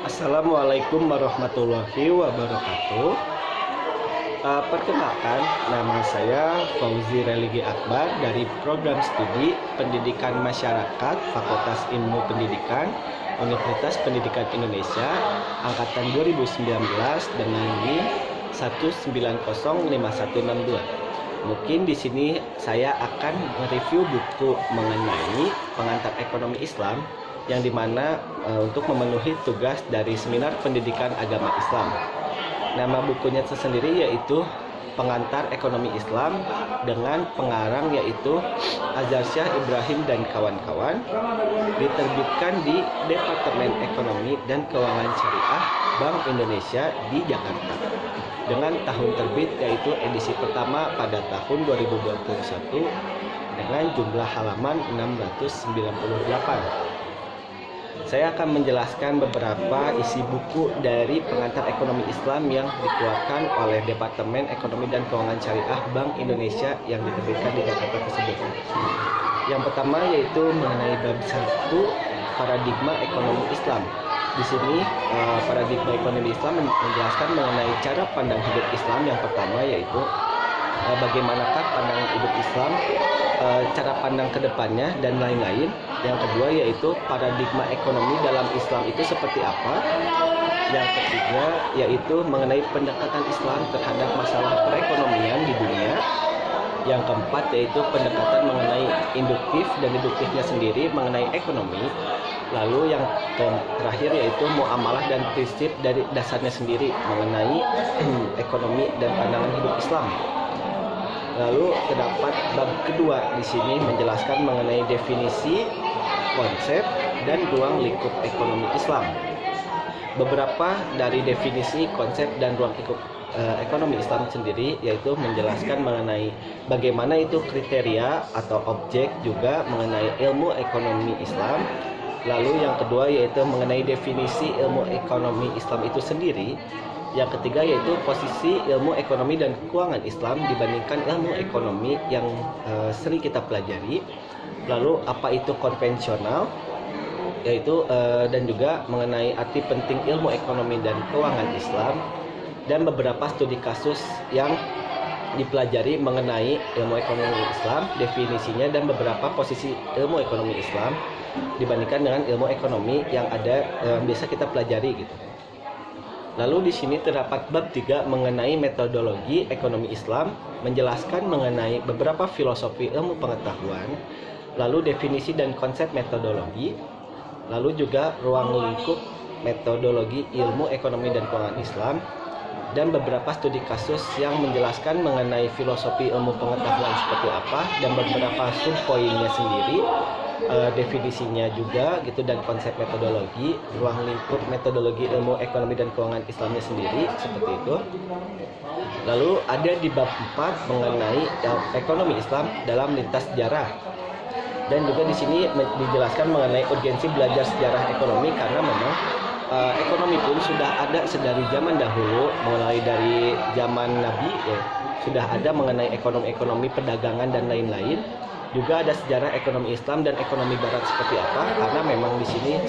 Assalamualaikum warahmatullahi wabarakatuh. Perkenalkan, nama saya Fauzi Religi Akbar dari Program Studi Pendidikan Masyarakat Fakultas Ilmu Pendidikan Universitas Pendidikan Indonesia Angkatan 2019 dengan NIM 1905162. Mungkin di sini saya akan mereview buku mengenai pengantar ekonomi Islam yang dimana untuk memenuhi tugas dari Seminar Pendidikan Agama Islam. Nama bukunya tersendiri yaitu Pengantar Ekonomi Islam dengan pengarang yaitu Azharsyah Ibrahim dan kawan-kawan, diterbitkan di Departemen Ekonomi dan Keuangan Syariah Bank Indonesia di Jakarta dengan tahun terbit yaitu edisi pertama pada tahun 2021 dengan jumlah halaman 698. Saya akan menjelaskan beberapa isi buku dari Pengantar Ekonomi Islam yang dikeluarkan oleh Departemen Ekonomi dan Keuangan Syariah Bank Indonesia yang diterbitkan di Jakarta tersebut. Yang pertama yaitu mengenai bab 1 paradigma ekonomi Islam. Di sini paradigma ekonomi Islam menjelaskan mengenai cara pandang hidup Islam. Yang pertama yaitu bagaimanakah pandangan hidup Islam, cara pandang ke depannya dan lain-lain. Yang kedua yaitu paradigma ekonomi dalam Islam itu seperti apa. Yang ketiga yaitu mengenai pendekatan Islam terhadap masalah perekonomian di dunia. Yang keempat yaitu pendekatan mengenai induktif dan deduktifnya sendiri mengenai ekonomi. Lalu yang terakhir yaitu muamalah dan prinsip dari dasarnya sendiri mengenai ekonomi dan pandangan hidup Islam. Lalu terdapat bab kedua di sini menjelaskan mengenai definisi, konsep, dan ruang lingkup ekonomi Islam. Beberapa dari definisi, konsep, dan ruang lingkup ekonomi Islam sendiri yaitu menjelaskan mengenai bagaimana itu kriteria atau objek, juga mengenai ilmu ekonomi Islam. Lalu yang kedua yaitu mengenai definisi ilmu ekonomi Islam itu sendiri. Yang ketiga yaitu posisi ilmu ekonomi dan keuangan Islam dibandingkan ilmu ekonomi yang sering kita pelajari. Lalu apa itu konvensional, yaitu dan juga mengenai arti penting ilmu ekonomi dan keuangan Islam, dan beberapa studi kasus yang dipelajari mengenai ilmu ekonomi Islam, definisinya, dan beberapa posisi ilmu ekonomi Islam dibandingkan dengan ilmu ekonomi yang ada biasa kita pelajari gitu. Lalu di sini terdapat bab 3 mengenai metodologi ekonomi Islam, menjelaskan mengenai beberapa filosofi ilmu pengetahuan, lalu definisi dan konsep metodologi, lalu juga ruang lingkup metodologi ilmu ekonomi dan keuangan Islam, dan beberapa studi kasus yang menjelaskan mengenai filosofi ilmu pengetahuan seperti apa dan beberapa subpoinnya sendiri, definisinya juga gitu, dan konsep metodologi, ruang lingkup metodologi ilmu ekonomi dan keuangan Islamnya sendiri seperti itu. Lalu ada di bab 4 mengenai ekonomi Islam dalam lintas sejarah. Dan juga di sini dijelaskan mengenai urgensi belajar sejarah ekonomi karena memang ekonomi pun sudah ada sedari zaman dahulu, mulai dari zaman Nabi ya, sudah ada mengenai ekonomi perdagangan dan lain-lain. Juga ada sejarah ekonomi Islam dan ekonomi Barat seperti apa, karena memang di sini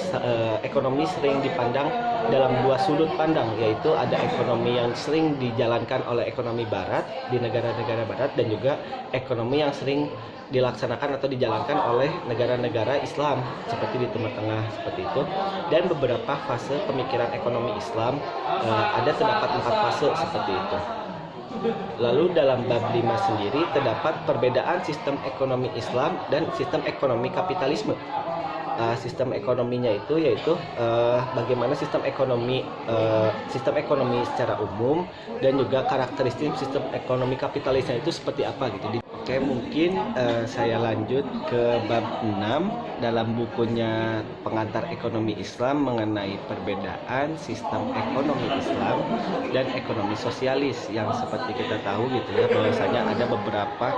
ekonomi sering dipandang dalam dua sudut pandang, yaitu ada ekonomi yang sering dijalankan oleh ekonomi Barat di negara-negara Barat, dan juga ekonomi yang sering dilaksanakan atau dijalankan oleh negara-negara Islam seperti di Timur Tengah seperti itu. Dan beberapa fase pemikiran ekonomi Islam terdapat 4 fase seperti itu. Lalu dalam bab 5 sendiri terdapat perbedaan sistem ekonomi Islam dan sistem ekonomi kapitalisme. Sistem ekonominya itu yaitu bagaimana sistem ekonomi secara umum, dan juga karakteristik sistem ekonomi kapitalisnya itu seperti apa gitu. Oke, mungkin saya lanjut ke bab 6 dalam bukunya Pengantar Ekonomi Islam mengenai perbedaan sistem ekonomi Islam dan ekonomi sosialis, yang seperti kita tahu gitu ya, bahwasanya ada beberapa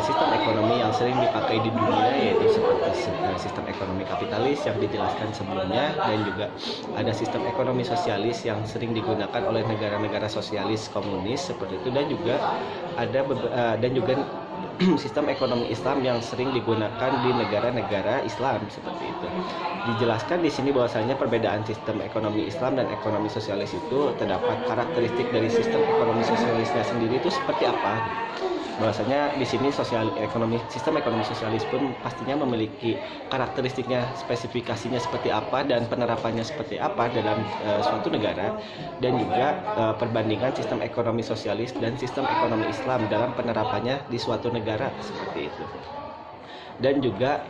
sistem ekonomi yang sering dipakai di dunia, yaitu seperti sistem ekonomi kapitalis yang dijelaskan sebelumnya, dan juga ada sistem ekonomi sosialis yang sering digunakan oleh negara-negara sosialis komunis seperti itu, dan juga ada sistem ekonomi Islam yang sering digunakan di negara-negara Islam seperti itu. Dijelaskan di sini bahwasanya perbedaan sistem ekonomi Islam dan ekonomi sosialis itu terdapat karakteristik dari sistem ekonomi sosialisnya sendiri itu seperti apa. Bahwasanya di sini sistem ekonomi sosialis pun pastinya memiliki karakteristiknya, spesifikasinya seperti apa dan penerapannya seperti apa dalam suatu negara, dan juga perbandingan sistem ekonomi sosialis dan sistem ekonomi Islam dalam penerapannya di suatu negara seperti itu. Dan juga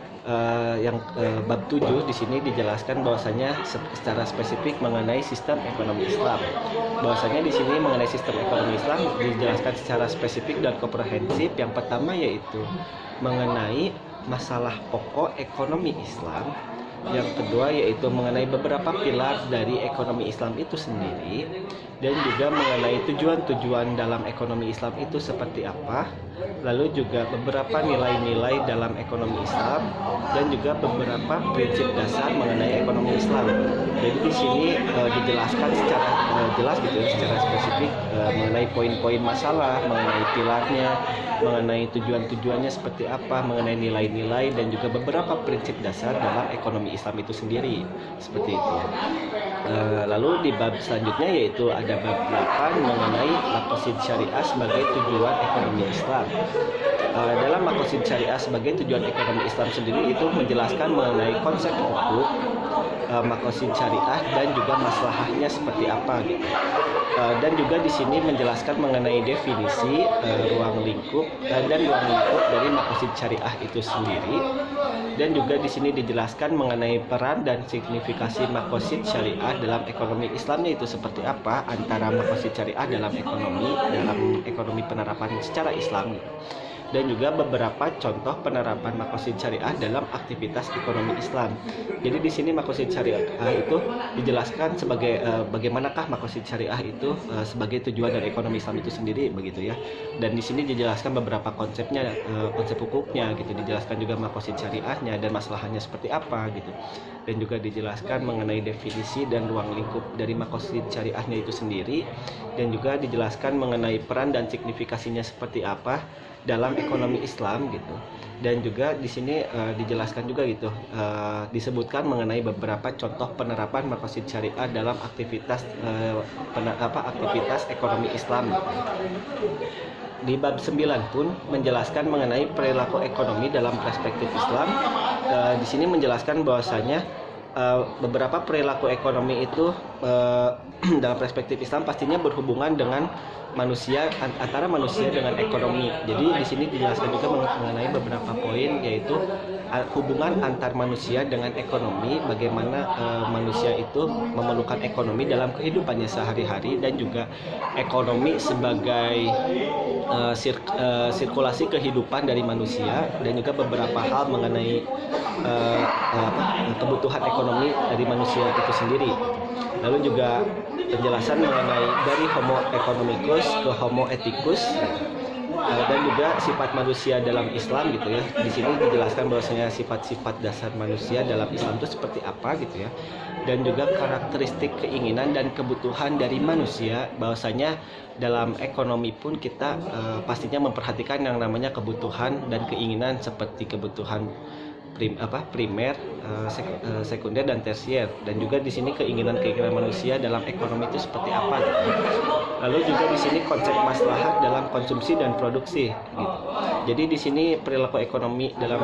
bab 7 di sini dijelaskan bahwasanya secara spesifik mengenai sistem ekonomi Islam. Bahwasanya di sini mengenai sistem ekonomi Islam dijelaskan secara spesifik dan komprehensif. Yang pertama yaitu mengenai masalah pokok ekonomi Islam. Yang kedua yaitu mengenai beberapa pilar dari ekonomi Islam itu sendiri, dan juga mengenai tujuan-tujuan dalam ekonomi Islam itu seperti apa, lalu juga beberapa nilai-nilai dalam ekonomi Islam, dan juga beberapa prinsip dasar mengenai ekonomi Islam. Jadi di sini dijelaskan secara jelas gitu ya, secara spesifik mengenai poin-poin masalah, mengenai pilarnya, mengenai tujuan-tujuannya seperti apa, mengenai nilai-nilai, dan juga beberapa prinsip dasar dalam ekonomi Islam itu sendiri seperti itu. Lalu di bab selanjutnya yaitu ada bab 8 mengenai maqasid syariah sebagai tujuan ekonomi Islam. Dalam maqasid syariah sebagai tujuan ekonomi Islam sendiri itu menjelaskan mengenai konsep hukum, maqasid syariah, dan juga maslahahnya seperti apa gitu. Dan juga di sini menjelaskan mengenai definisi ruang lingkup dari maqasid syariah itu sendiri. Dan juga di sini dijelaskan mengenai peran dan signifikasi maqasid syariah dalam ekonomi Islamnya itu seperti apa, antara maqasid syariah dalam ekonomi penerapan secara Islam gitu. Dan juga beberapa contoh penerapan maqasid syariah dalam aktivitas ekonomi Islam. Jadi di sini maqasid syariah itu dijelaskan sebagai bagaimanakah maqasid syariah itu sebagai tujuan dari ekonomi Islam itu sendiri begitu ya. Dan di sini dijelaskan beberapa konsepnya, konsep hukumnya gitu. Dijelaskan juga maqasid syariahnya dan masalahnya seperti apa gitu. Dan juga dijelaskan mengenai definisi dan ruang lingkup dari maqasid syariahnya itu sendiri, dan juga dijelaskan mengenai peran dan signifikasinya seperti apa dalam ekonomi Islam gitu. Dan juga di sini dijelaskan juga gitu, disebutkan mengenai beberapa contoh penerapan maqasid syariah dalam aktivitas ekonomi Islam gitu. Di bab 9 pun menjelaskan mengenai perilaku ekonomi dalam perspektif Islam. Di sini menjelaskan bahwasanya beberapa perilaku ekonomi itu dalam perspektif Islam pastinya berhubungan dengan manusia, antara manusia dengan ekonomi. Jadi di sini dijelaskan juga mengenai beberapa poin, yaitu hubungan antar manusia dengan ekonomi, bagaimana manusia itu memerlukan ekonomi dalam kehidupannya sehari-hari, dan juga ekonomi sebagai sirkulasi kehidupan dari manusia, dan juga beberapa hal mengenai kebutuhan ekonomi dari manusia itu sendiri. Lalu juga penjelasan mengenai dari homo economicus ke homo ethicus, dan juga sifat manusia dalam Islam gitu ya. Di sini dijelaskan bahwasanya sifat-sifat dasar manusia dalam Islam itu seperti apa gitu ya. Dan juga karakteristik keinginan dan kebutuhan dari manusia, bahwasanya dalam ekonomi pun kita pastinya memperhatikan yang namanya kebutuhan dan keinginan, seperti kebutuhan primer, sekunder, dan tersier. Dan juga di sini keinginan manusia dalam ekonomi itu seperti apa gitu. Lalu juga di sini konsep maslahat dalam konsumsi dan produksi gitu. Jadi di sini perilaku ekonomi dalam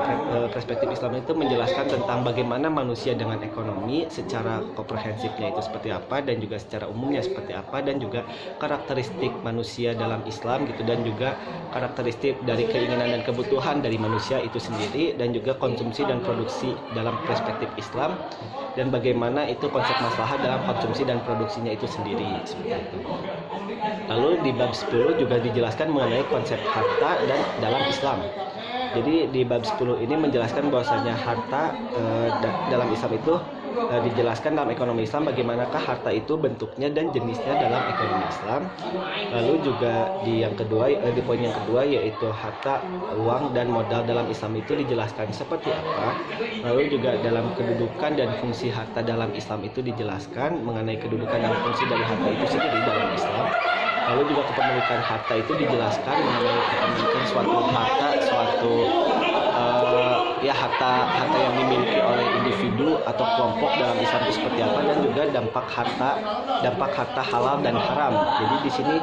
perspektif Islam itu menjelaskan tentang bagaimana manusia dengan ekonomi secara komprehensifnya itu seperti apa, dan juga secara umumnya seperti apa, dan juga karakteristik manusia dalam Islam gitu, dan juga karakteristik dari keinginan dan kebutuhan dari manusia itu sendiri, dan juga konsumsi dan produksi dalam perspektif Islam, dan bagaimana itu konsep maslahat dalam konsumsi dan produksinya itu sendiri seperti itu. Lalu di bab 10 juga dijelaskan mengenai konsep harta dan dalam Islam. Jadi di bab 10 ini menjelaskan bahwasanya harta dalam Islam itu dijelaskan dalam ekonomi Islam bagaimanakah harta itu bentuknya dan jenisnya dalam ekonomi Islam. Lalu juga di poin yang kedua yaitu harta, uang, dan modal dalam Islam itu dijelaskan seperti apa. Lalu juga dalam kedudukan dan fungsi harta dalam Islam itu dijelaskan mengenai kedudukan dan fungsi dari harta itu sendiri dalam Islam. Lalu juga kepemilikan harta itu dijelaskan mengenai kepemilikan suatu harta, suatu harta yang dimiliki oleh individu atau kelompok dalam Islam itu seperti apa, dan juga dampak harta halal dan haram. Jadi di sini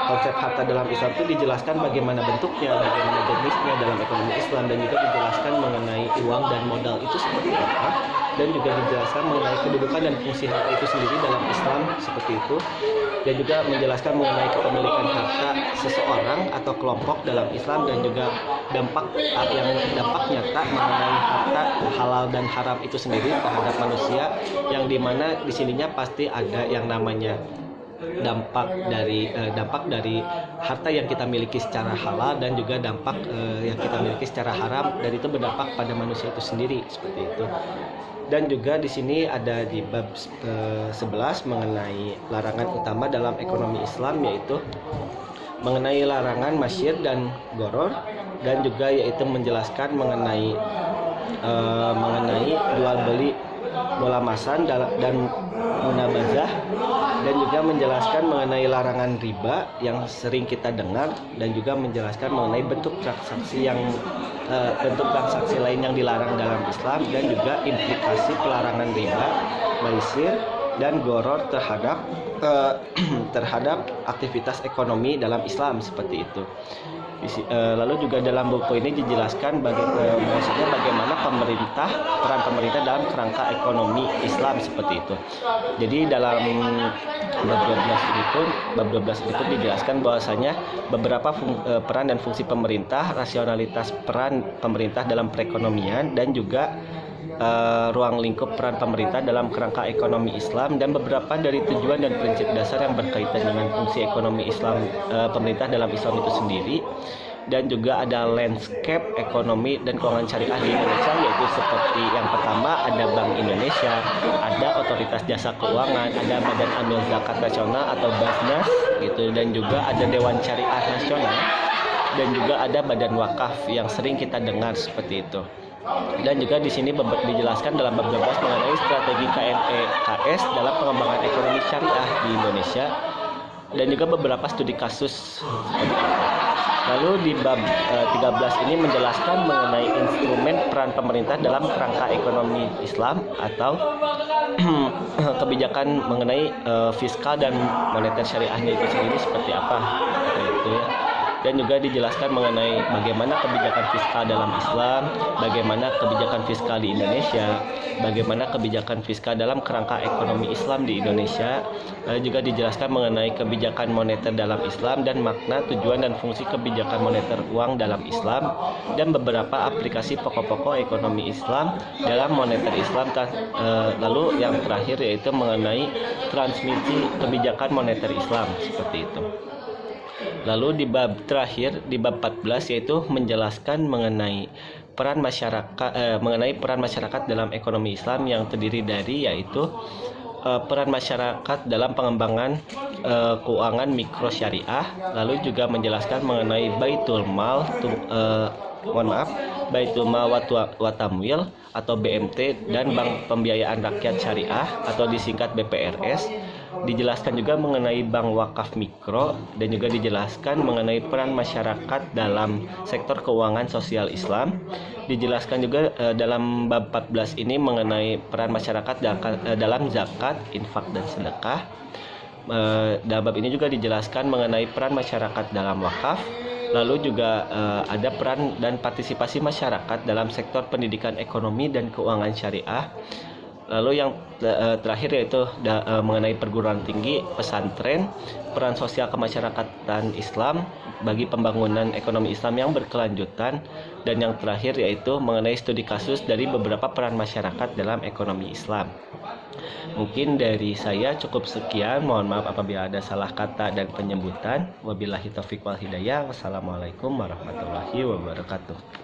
konsep harta dalam Islam itu dijelaskan bagaimana bentuknya, bagaimana jenisnya dalam ekonomi Islam, dan juga dijelaskan mengenai uang dan modal itu seperti apa, dan juga dijelaskan mengenai kedudukan dan fungsi harta itu sendiri dalam Islam seperti itu, dan juga menjelaskan mengenai kepemilikan harta seseorang atau kelompok dalam Islam, dan juga dampak nyata mengenai harta halal dan haram itu sendiri terhadap manusia, yang dimana di sininya pasti ada yang namanya dampak dari harta yang kita miliki secara halal, dan juga dampak yang kita miliki secara haram, dan itu berdampak pada manusia itu sendiri seperti itu. Dan juga di sini ada di bab 11 mengenai larangan utama dalam ekonomi Islam, yaitu mengenai larangan masyir dan goror, dan juga yaitu menjelaskan mengenai jual beli mulamasan dan munabazah, dan juga menjelaskan mengenai larangan riba yang sering kita dengar, dan juga menjelaskan mengenai bentuk transaksi lain yang dilarang dalam Islam, dan juga implikasi pelarangan riba, maisir, dan goror terhadap aktivitas ekonomi dalam Islam seperti itu. Lalu juga dalam buku ini dijelaskan bagaimana peran pemerintah dalam kerangka ekonomi Islam seperti itu. Jadi dalam bab 12 ini pun dijelaskan bahwasanya beberapa peran dan fungsi pemerintah, rasionalitas peran pemerintah dalam perekonomian, dan juga ruang lingkup peran pemerintah dalam kerangka ekonomi Islam, dan beberapa dari tujuan dan prinsip dasar yang berkaitan dengan fungsi ekonomi Islam, pemerintah dalam Islam itu sendiri. Dan juga ada landscape ekonomi dan keuangan syariah di Indonesia, yaitu seperti yang pertama ada Bank Indonesia, ada Otoritas Jasa Keuangan, ada Badan Amil Zakat Nasional atau Basnas gitu, dan juga ada Dewan Syariah Nasional, dan juga ada Badan Wakaf yang sering kita dengar seperti itu. Dan juga di sini dijelaskan dalam bab 12 mengenai strategi KNEKS dalam pengembangan ekonomi syariah di Indonesia, dan juga beberapa studi kasus seperti itu. Lalu di bab 13 ini menjelaskan mengenai instrumen peran pemerintah dalam kerangka ekonomi Islam atau kebijakan mengenai fiskal dan moneter syariahnya itu sendiri seperti apa gitu ya. Dan juga dijelaskan mengenai bagaimana kebijakan fiskal dalam Islam, bagaimana kebijakan fiskal di Indonesia, bagaimana kebijakan fiskal dalam kerangka ekonomi Islam di Indonesia. Lalu juga dijelaskan mengenai kebijakan moneter dalam Islam dan makna, tujuan, dan fungsi kebijakan moneter uang dalam Islam, dan beberapa aplikasi pokok-pokok ekonomi Islam dalam moneter Islam. Lalu yang terakhir yaitu mengenai transmisi kebijakan moneter Islam seperti itu. Lalu di bab terakhir, di bab 14, yaitu menjelaskan mengenai peran masyarakat dalam ekonomi Islam, yang terdiri dari yaitu peran masyarakat dalam pengembangan keuangan mikro syariah. Lalu juga menjelaskan mengenai Baitul Mal wa Tamwil atau BMT, dan Bank Pembiayaan Rakyat Syariah atau disingkat BPRS. Dijelaskan juga mengenai bank wakaf mikro, dan juga dijelaskan mengenai peran masyarakat dalam sektor keuangan sosial Islam. Dijelaskan juga dalam bab 14 ini mengenai peran masyarakat dalam zakat, infak, dan sedekah. Dalam bab ini juga dijelaskan mengenai peran masyarakat dalam wakaf. Lalu juga ada peran dan partisipasi masyarakat dalam sektor pendidikan ekonomi dan keuangan syariah. Lalu yang terakhir yaitu mengenai perguruan tinggi, pesantren, peran sosial kemasyarakatan Islam bagi pembangunan ekonomi Islam yang berkelanjutan, dan yang terakhir yaitu mengenai studi kasus dari beberapa peran masyarakat dalam ekonomi Islam. Mungkin dari saya cukup sekian, mohon maaf apabila ada salah kata dan penyebutan. Wabillahi taufiq wal hidayah. Wassalamualaikum warahmatullahi wabarakatuh.